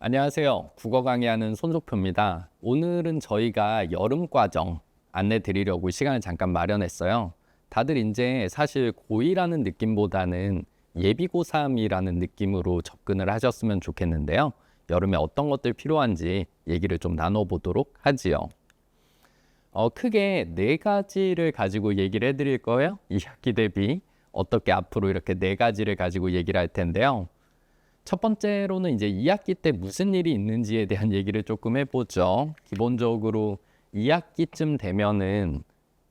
안녕하세요. 국어 강의하는 손석표입니다. 오늘은 저희가 여름 과정 안내 드리려고 시간을 잠깐 마련했어요. 다들 이제 사실 고2라는 느낌보다는 예비고3이라는 느낌으로 접근을 하셨으면 좋겠는데요. 여름에 어떤 것들 필요한지 얘기를 좀 나눠보도록 하지요. 크게 네 가지를 가지고 얘기를 해드릴 거예요. 2학기 대비 어떻게 앞으로 이렇게 네 가지를 가지고 얘기를 할 텐데요. 첫 번째로는 이제 2학기 때 무슨 일이 있는지에 대한 얘기를 조금 해보죠. 기본적으로 2학기쯤 되면은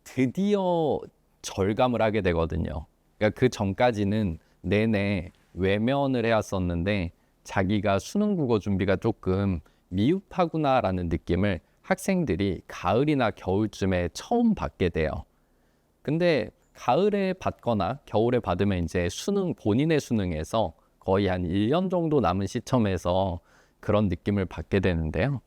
드디어 절감을 하게 되거든요. 그러니까 그 전까지는 내내 외면을 해왔었는데 자기가 수능 국어 준비가 조금 미흡하구나라는 느낌을 학생들이 가을이나 겨울쯤에 처음 받게 돼요. 근데 가을에 받거나 겨울에 받으면 이제 본인의 수능에서 거의 한 1년 정도 남은 시점에서 그런 느낌을 받게 되는데요.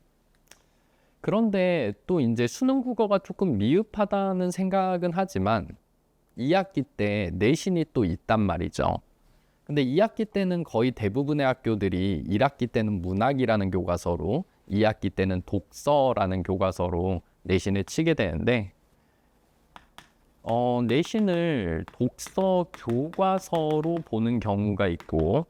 그런데 또 이제 수능 국어가 조금 미흡하다는 생각은 하지만 2학기 때 내신이 또 있단 말이죠. 근데 2학기 때는 거의 대부분의 학교들이 1학기 때는 문학이라는 교과서로 2학기 때는 독서라는 교과서로 내신을 치게 되는데 내신을 독서 교과서로 보는 경우가 있고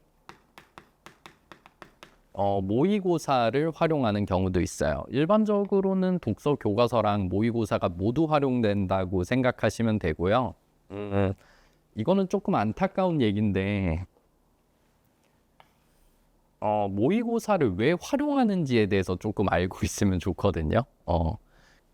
모의고사를 활용하는 경우도 있어요. 일반적으로는 독서 교과서랑 모의고사가 모두 활용된다고 생각하시면 되고요. 이거는 조금 안타까운 얘기인데 모의고사를 왜 활용하는지에 대해서 조금 알고 있으면 좋거든요.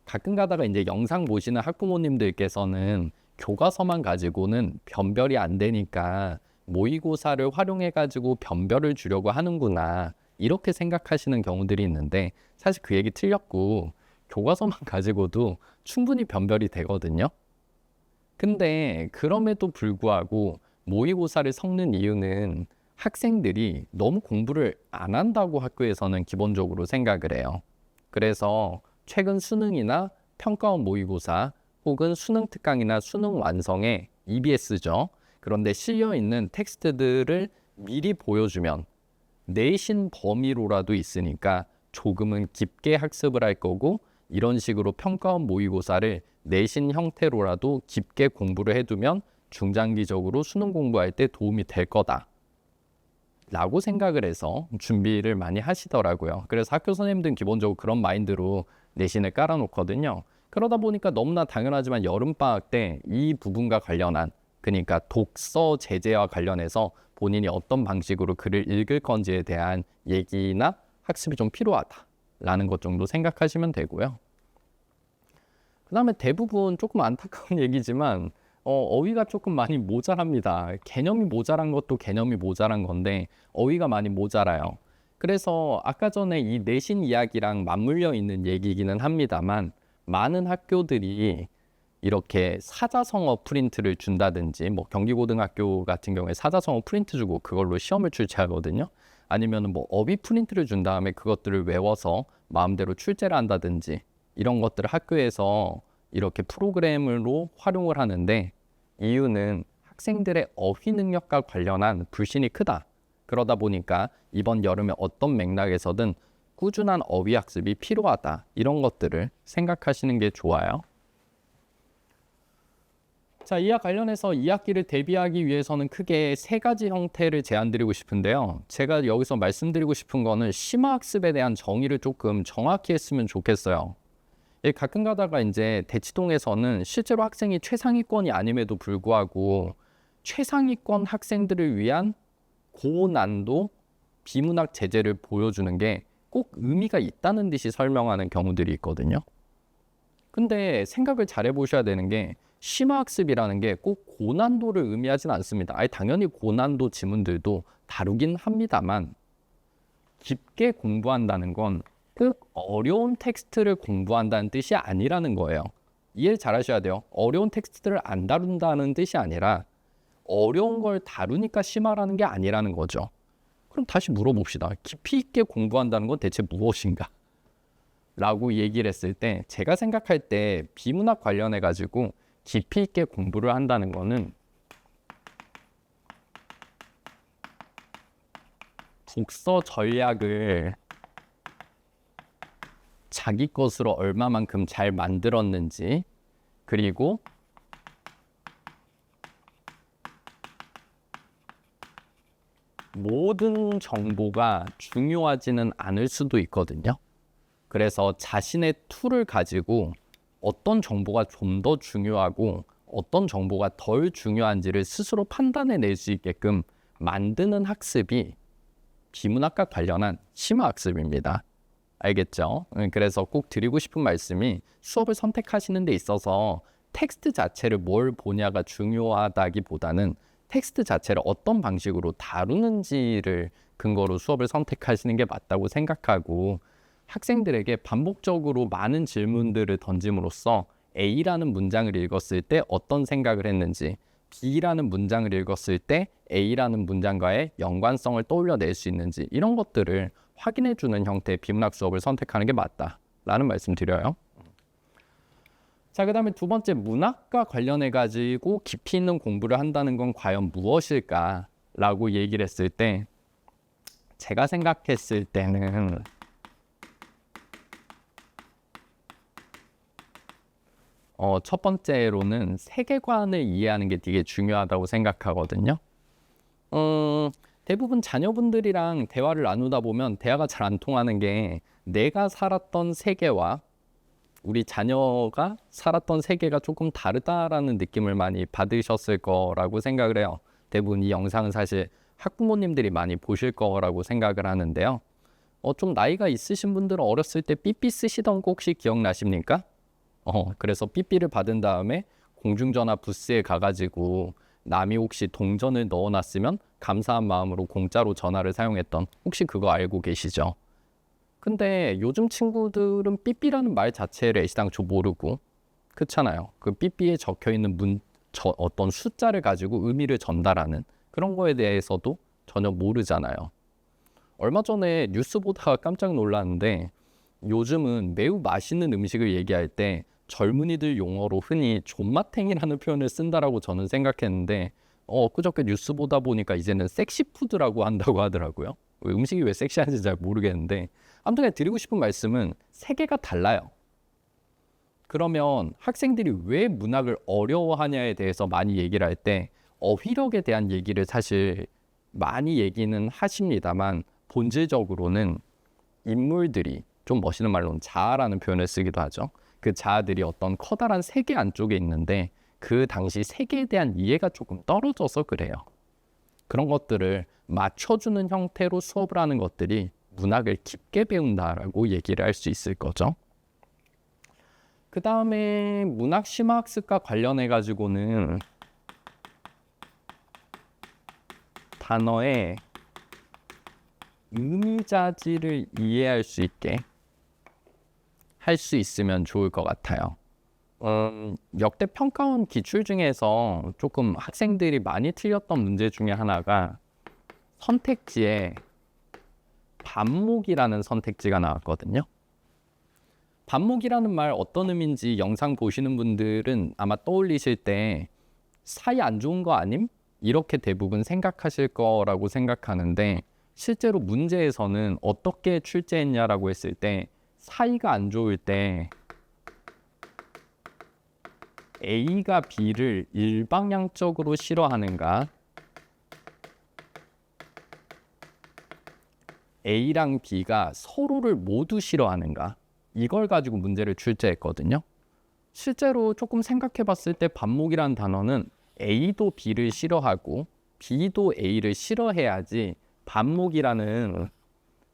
가끔 가다가 이제 영상 보시는 학부모님들께서는 교과서만 가지고는 변별이 안 되니까 모의고사를 활용해가지고 변별을 주려고 하는구나 이렇게 생각하시는 경우들이 있는데 사실 그 얘기 틀렸고 교과서만 가지고도 충분히 변별이 되거든요. 근데 그럼에도 불구하고 모의고사를 섞는 이유는 학생들이 너무 공부를 안 한다고 학교에서는 기본적으로 생각을 해요. 그래서 최근 수능이나 평가원 모의고사 혹은 수능 특강이나 수능 완성에 EBS죠. 그런데 실려있는 텍스트들을 미리 보여주면 내신 범위로라도 있으니까 조금은 깊게 학습을 할 거고 이런 식으로 평가원 모의고사를 내신 형태로라도 깊게 공부를 해두면 중장기적으로 수능 공부할 때 도움이 될 거다. 라고 생각을 해서 준비를 많이 하시더라고요. 그래서 학교 선생님들은 기본적으로 그런 마인드로 내신을 깔아놓거든요. 그러다 보니까 너무나 당연하지만 여름방학 때 이 부분과 관련한 그러니까 독서 제재와 관련해서 본인이 어떤 방식으로 글을 읽을 건지에 대한 얘기나 학습이 좀 필요하다라는 것 정도 생각하시면 되고요. 그 다음에 대부분 조금 안타까운 얘기지만 어휘가 조금 많이 모자랍니다. 개념이 모자란 것도 개념이 모자란 건데 어휘가 많이 모자라요. 그래서 아까 전에 이 내신 이야기랑 맞물려 있는 얘기이기는 합니다만 많은 학교들이 이렇게 사자성어 프린트를 준다든지 뭐 경기고등학교 같은 경우에 사자성어 프린트 주고 그걸로 시험을 출제하거든요. 아니면 뭐 어휘 프린트를 준 다음에 그것들을 외워서 마음대로 출제를 한다든지 이런 것들을 학교에서 이렇게 프로그램으로 활용을 하는데 이유는 학생들의 어휘 능력과 관련한 불신이 크다. 그러다 보니까 이번 여름에 어떤 맥락에서든 꾸준한 어휘 학습이 필요하다. 이런 것들을 생각하시는 게 좋아요. 자, 이와 관련해서 2학기를 대비하기 위해서는 크게 세 가지 형태를 제안드리고 싶은데요. 제가 여기서 말씀드리고 싶은 거는 심화학습에 대한 정의를 조금 정확히 했으면 좋겠어요. 가끔 가다가 이제 대치동에서는 실제로 학생이 최상위권이 아님에도 불구하고 최상위권 학생들을 위한 고난도 비문학 제재를 보여주는 게 꼭 의미가 있다는 듯이 설명하는 경우들이 있거든요. 근데 생각을 잘 해보셔야 되는 게 심화학습이라는 게 꼭 고난도를 의미하진 않습니다. 당연히 고난도 지문들도 다루긴 합니다만 깊게 공부한다는 건 꼭 어려운 텍스트를 공부한다는 뜻이 아니라는 거예요. 이해를 잘 하셔야 돼요. 어려운 텍스트를 안 다룬다는 뜻이 아니라 어려운 걸 다루니까 심화라는 게 아니라는 거죠. 그럼 다시 물어봅시다. 깊이 있게 공부한다는 건 대체 무엇인가? 라고 얘기를 했을 때 제가 생각할 때 비문학 관련해 가지고 깊이 있게 공부를 한다는 거는 독서 전략을 자기 것으로 얼마만큼 잘 만들었는지, 그리고 모든 정보가 중요하지는 않을 수도 있거든요. 그래서 자신의 툴을 가지고 어떤 정보가 좀 더 중요하고 어떤 정보가 덜 중요한지를 스스로 판단해낼 수 있게끔 만드는 학습이 비문학과 관련한 심화학습입니다. 알겠죠? 그래서 꼭 드리고 싶은 말씀이 수업을 선택하시는 데 있어서 텍스트 자체를 뭘 보냐가 중요하다기보다는 텍스트 자체를 어떤 방식으로 다루는지를 근거로 수업을 선택하시는 게 맞다고 생각하고, 학생들에게 반복적으로 많은 질문들을 던짐으로써 A라는 문장을 읽었을 때 어떤 생각을 했는지, B라는 문장을 읽었을 때 A라는 문장과의 연관성을 떠올려낼 수 있는지, 이런 것들을 확인해주는 형태의 비문학 수업을 선택하는 게 맞다라는 말씀 드려요. 자, 그 다음에 두 번째, 문학과 관련해가지고 깊이 있는 공부를 한다는 건 과연 무엇일까라고 얘기를 했을 때, 제가 생각했을 때는 첫 번째로는 세계관을 이해하는 게 되게 중요하다고 생각하거든요. 대부분 자녀분들이랑 대화를 나누다 보면 대화가 잘 안 통하는 게, 내가 살았던 세계와 우리 자녀가 살았던 세계가 조금 다르다라는 느낌을 많이 받으셨을 거라고 생각을 해요. 대부분 이 영상은 사실 학부모님들이 많이 보실 거라고 생각을 하는데요. 좀 나이가 있으신 분들은 어렸을 때 삐삐 쓰시던 거 혹시 기억나십니까? 그래서 삐삐를 받은 다음에 공중전화 부스에 가가지고 남이 혹시 동전을 넣어놨으면 감사한 마음으로 공짜로 전화를 사용했던, 혹시 그거 알고 계시죠? 근데 요즘 친구들은 삐삐라는 말 자체를 애시당초 모르고, 그렇잖아요. 그 삐삐에 적혀있는 어떤 숫자를 가지고 의미를 전달하는 그런 거에 대해서도 전혀 모르잖아요. 얼마 전에 뉴스 보다가 깜짝 놀랐는데, 요즘은 매우 맛있는 음식을 얘기할 때 젊은이들 용어로 흔히 존맛탱이라는 표현을 쓴다라고 저는 생각했는데, 그저께 뉴스 보다 보니까 이제는 섹시푸드라고 한다고 하더라고요. 음식이 왜 섹시한지 잘 모르겠는데, 아무튼 드리고 싶은 말씀은 세계가 달라요. 그러면 학생들이 왜 문학을 어려워하냐에 대해서 많이 얘기를 할 때 어휘력에 대한 얘기를 사실 많이 얘기는 하십니다만, 본질적으로는 인물들이, 좀 멋있는 말로는 자아라는 표현을 쓰기도 하죠. 그 자아들이 어떤 커다란 세계 안쪽에 있는데 그 당시 세계에 대한 이해가 조금 떨어져서 그래요. 그런 것들을 맞춰주는 형태로 수업을 하는 것들이 문학을 깊게 배운다라고 얘기를 할 수 있을 거죠. 그 다음에 문학 심화학습과 관련해 가지고는 단어의 의미자질을 이해할 수 있게 할 수 있으면 좋을 것 같아요. 역대 평가원 기출 중에서 조금 학생들이 많이 틀렸던 문제 중에 하나가 선택지에 반목이라는 선택지가 나왔거든요. 반목이라는 말 어떤 의미인지 영상 보시는 분들은 아마 떠올리실 때 사이 안 좋은 거 아님? 이렇게 대부분 생각하실 거라고 생각하는데, 실제로 문제에서는 어떻게 출제했냐라고 했을 때 사이가 안 좋을 때 A가 B를 일방향적으로 싫어하는가, A랑 B가 서로를 모두 싫어하는가, 이걸 가지고 문제를 출제했거든요. 실제로 조금 생각해 봤을 때 반목이라는 단어는 A도 B를 싫어하고 B도 A를 싫어해야지 반목이라는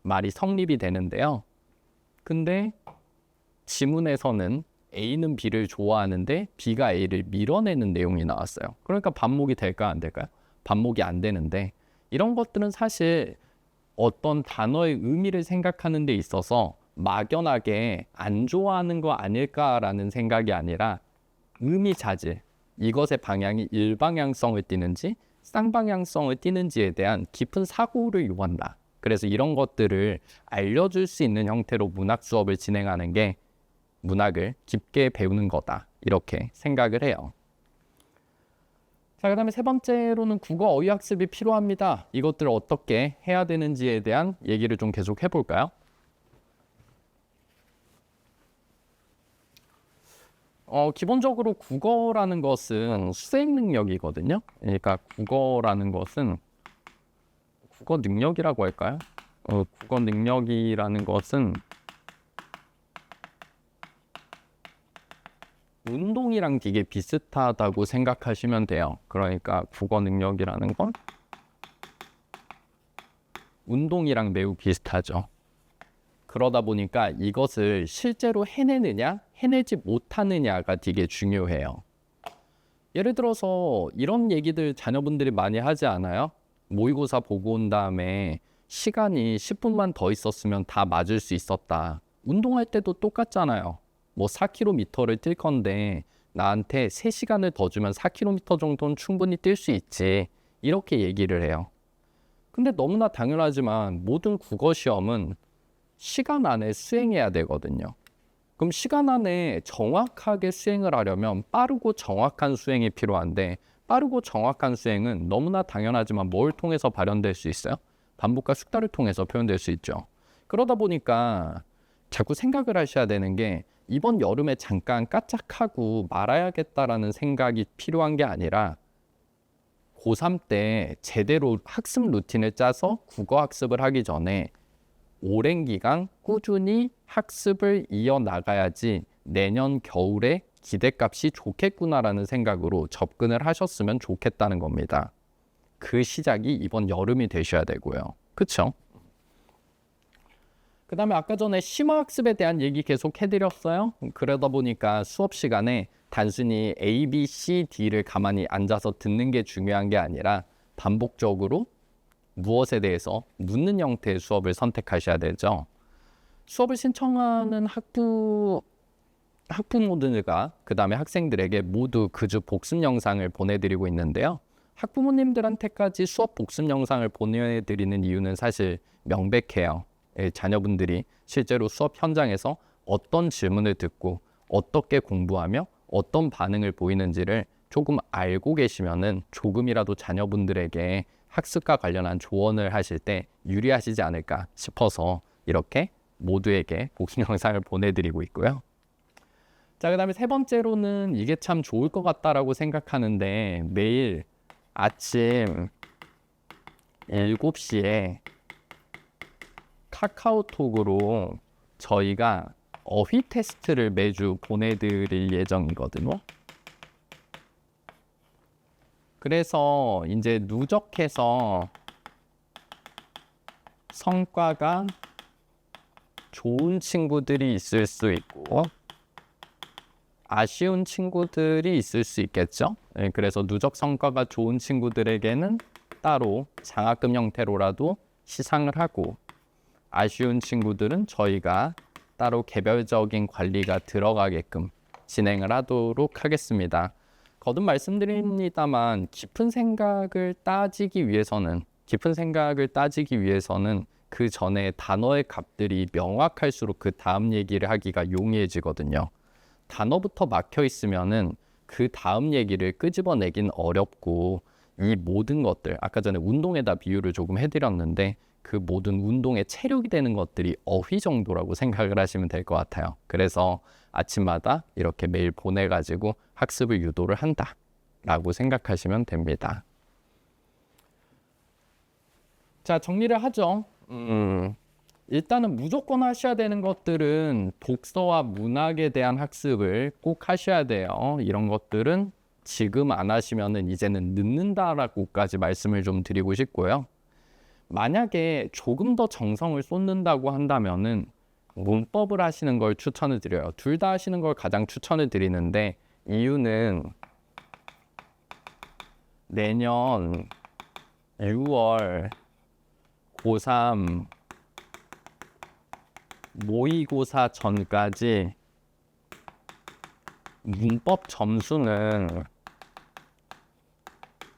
말이 성립이 되는데요. 근데 지문에서는 A는 B를 좋아하는데 B가 A를 밀어내는 내용이 나왔어요. 그러니까 반목이 될까 안 될까요? 반목이 안 되는데, 이런 것들은 사실 어떤 단어의 의미를 생각하는 데 있어서 막연하게 안 좋아하는 거 아닐까라는 생각이 아니라 의미 자질, 이것의 방향이 일방향성을 띠는지 쌍방향성을 띠는지에 대한 깊은 사고를 요한다. 그래서 이런 것들을 알려줄 수 있는 형태로 문학 수업을 진행하는 게 문학을 깊게 배우는 거다, 이렇게 생각을 해요. 자, 그 다음에 세 번째로는 국어 어휘 학습이 필요합니다. 이것들을 어떻게 해야 되는지에 대한 얘기를 좀 계속 해볼까요? 기본적으로 국어라는 것은 수행 능력이거든요. 그러니까 국어라는 것은 국어 능력이라고 할까요? 국어 능력이라는 것은 운동이랑 되게 비슷하다고 생각하시면 돼요. 그러니까 국어 능력이라는 건 운동이랑 매우 비슷하죠. 그러다 보니까 이것을 실제로 해내느냐, 해내지 못하느냐가 되게 중요해요. 예를 들어서 이런 얘기들 자녀분들이 많이 하지 않아요? 모의고사 보고 온 다음에 시간이 10분만 더 있었으면 다 맞을 수 있었다. 운동할 때도 똑같잖아요. 뭐 4km를 뛸 건데 나한테 3시간을 더 주면 4km 정도는 충분히 뛸 수 있지. 이렇게 얘기를 해요. 근데 너무나 당연하지만 모든 국어 시험은 시간 안에 수행해야 되거든요. 그럼 시간 안에 정확하게 수행을 하려면 빠르고 정확한 수행이 필요한데 빠르고 정확한 수행은 너무나 당연하지만 뭘 통해서 발현될 수 있어요? 반복과 숙달을 통해서 표현될 수 있죠. 그러다 보니까 자꾸 생각을 하셔야 되는 게 이번 여름에 잠깐 까짝하고 말아야겠다라는 생각이 필요한 게 아니라 고3 때 제대로 학습 루틴을 짜서 국어 학습을 하기 전에 오랜 기간 꾸준히 학습을 이어나가야지 내년 겨울에 기대값이 좋겠구나라는 생각으로 접근을 하셨으면 좋겠다는 겁니다. 그 시작이 이번 여름이 되셔야 되고요. 그쵸? 그 다음에 아까 전에 심화학습에 대한 얘기 계속 해드렸어요. 그러다 보니까 수업 시간에 단순히 A, B, C, D를 가만히 앉아서 듣는 게 중요한 게 아니라 반복적으로 무엇에 대해서 묻는 형태의 수업을 선택하셔야 되죠. 수업을 신청하는 학부모들과 그 다음에 학생들에게 모두 그 주 복습 영상을 보내드리고 있는데요. 학부모님들한테까지 수업 복습 영상을 보내드리는 이유는 사실 명백해요. 자녀분들이 실제로 수업 현장에서 어떤 질문을 듣고 어떻게 공부하며 어떤 반응을 보이는지를 조금 알고 계시면은 조금이라도 자녀분들에게 학습과 관련한 조언을 하실 때 유리하시지 않을까 싶어서 이렇게 모두에게 복습 영상을 보내드리고 있고요. 자, 그 다음에 세 번째로는 이게 참 좋을 것 같다라고 생각하는데 매일 아침 7시에 카카오톡으로 저희가 어휘 테스트를 매주 보내드릴 예정이거든요. 그래서 이제 누적해서 성과가 좋은 친구들이 있을 수 있고 아쉬운 친구들이 있을 수 있겠죠. 그래서 누적 성과가 좋은 친구들에게는 따로 장학금 형태로라도 시상을 하고 아쉬운 친구들은 저희가 따로 개별적인 관리가 들어가게끔 진행을 하도록 하겠습니다. 거듭 말씀드립니다만 깊은 생각을 따지기 위해서는 그 전에 단어의 값들이 명확할수록 그 다음 얘기를 하기가 용이해지거든요. 단어부터 막혀 있으면은 그 다음 얘기를 끄집어내긴 어렵고 이 모든 것들, 아까 전에 운동에다 비유를 조금 해드렸는데 그 모든 운동의 체력이 되는 것들이 어휘 정도라고 생각을 하시면 될 것 같아요. 그래서 아침마다 이렇게 매일 보내가지고 학습을 유도를 한다라고 생각하시면 됩니다. 자, 정리를 하죠. 일단은 무조건 하셔야 되는 것들은 독서와 문학에 대한 학습을 꼭 하셔야 돼요. 이런 것들은 지금 안 하시면은 이제는 늦는다라고까지 말씀을 좀 드리고 싶고요. 만약에 조금 더 정성을 쏟는다고 한다면은 문법을 하시는 걸 추천을 드려요. 둘 다 하시는 걸 가장 추천을 드리는데 이유는 내년 6월 고3 모의고사 전까지 문법 점수는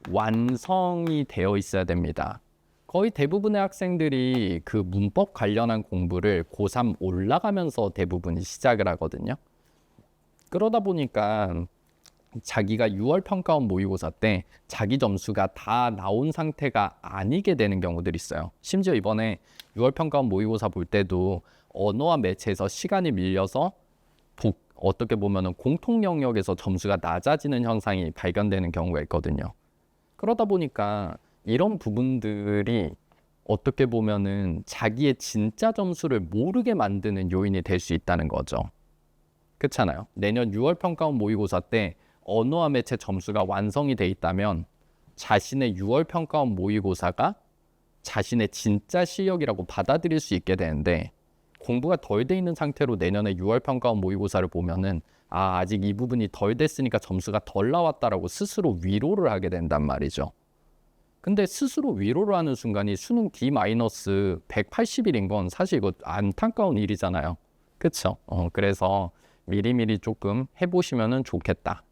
완성이 되어 있어야 됩니다. 거의 대부분의 학생들이 그 문법 관련한 공부를 고3 올라가면서 대부분 시작을 하거든요. 그러다 보니까 자기가 6월 평가원 모의고사 때 자기 점수가 다 나온 상태가 아니게 되는 경우들이 있어요. 심지어 이번에 6월 평가원 모의고사 볼 때도 언어와 매체에서 시간이 밀려서 어떻게 보면은 공통 영역에서 점수가 낮아지는 현상이 발견되는 경우가 있거든요. 그러다 보니까 이런 부분들이 어떻게 보면은 자기의 진짜 점수를 모르게 만드는 요인이 될 수 있다는 거죠. 그렇잖아요. 내년 6월 평가원 모의고사 때 언어와 매체 점수가 완성이 돼 있다면 자신의 6월 평가원 모의고사가 자신의 진짜 실력이라고 받아들일 수 있게 되는데, 공부가 덜 돼 있는 상태로 내년에 6월 평가원 모의고사를 보면은 아직 이 부분이 덜 됐으니까 점수가 덜 나왔다라고 스스로 위로를 하게 된단 말이죠. 근데 스스로 위로를 하는 순간이 수능 D-180일인 건 사실 이거 안타까운 일이잖아요. 그쵸? 그래서 미리미리 조금 해보시면 좋겠다.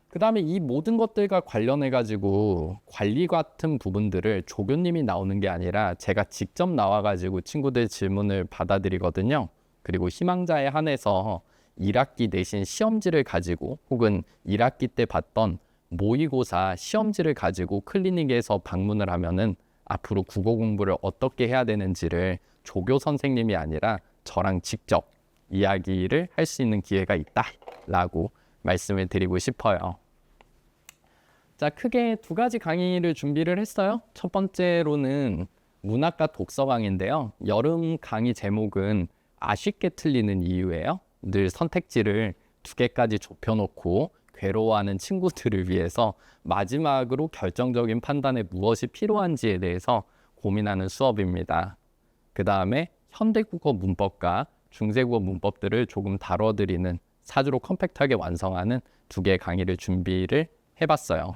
그 다음에 이 모든 것들과 관련해가지고 관리 같은 부분들을 조교님이 나오는 게 아니라 제가 직접 나와가지고 친구들 질문을 받아드리거든요. 그리고 희망자에 한해서 1학기 내신 시험지를 가지고 혹은 1학기 때 봤던 모의고사 시험지를 가지고 클리닉에서 방문을 하면은 앞으로 국어 공부를 어떻게 해야 되는지를 조교 선생님이 아니라 저랑 직접 이야기를 할 수 있는 기회가 있다라고 말씀을 드리고 싶어요. 자, 크게 두 가지 강의를 준비를 했어요. 첫 번째로는 문학과 독서 강의인데요. 여름 강의 제목은 아쉽게 틀리는 이유예요. 늘 선택지를 2개까지 좁혀놓고 괴로워하는 친구들을 위해서 마지막으로 결정적인 판단에 무엇이 필요한지에 대해서 고민하는 수업입니다. 그 다음에 현대국어 문법과 중세국어 문법들을 조금 다뤄드리는 사주로 컴팩트하게 완성하는 2개의 강의를 준비를 해봤어요.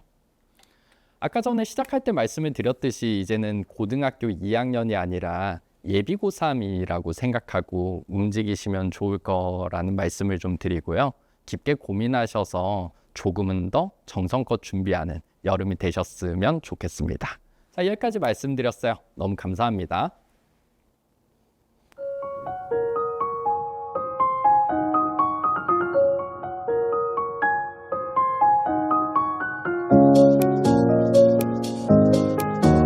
아까 전에 시작할 때 말씀을 드렸듯이 이제는 고등학교 2학년이 아니라 예비고3이라고 생각하고 움직이시면 좋을 거라는 말씀을 좀 드리고요. 깊게 고민하셔서 조금은 더 정성껏 준비하는 여름이 되셨으면 좋겠습니다. 자, 여기까지 말씀드렸어요. 너무 감사합니다.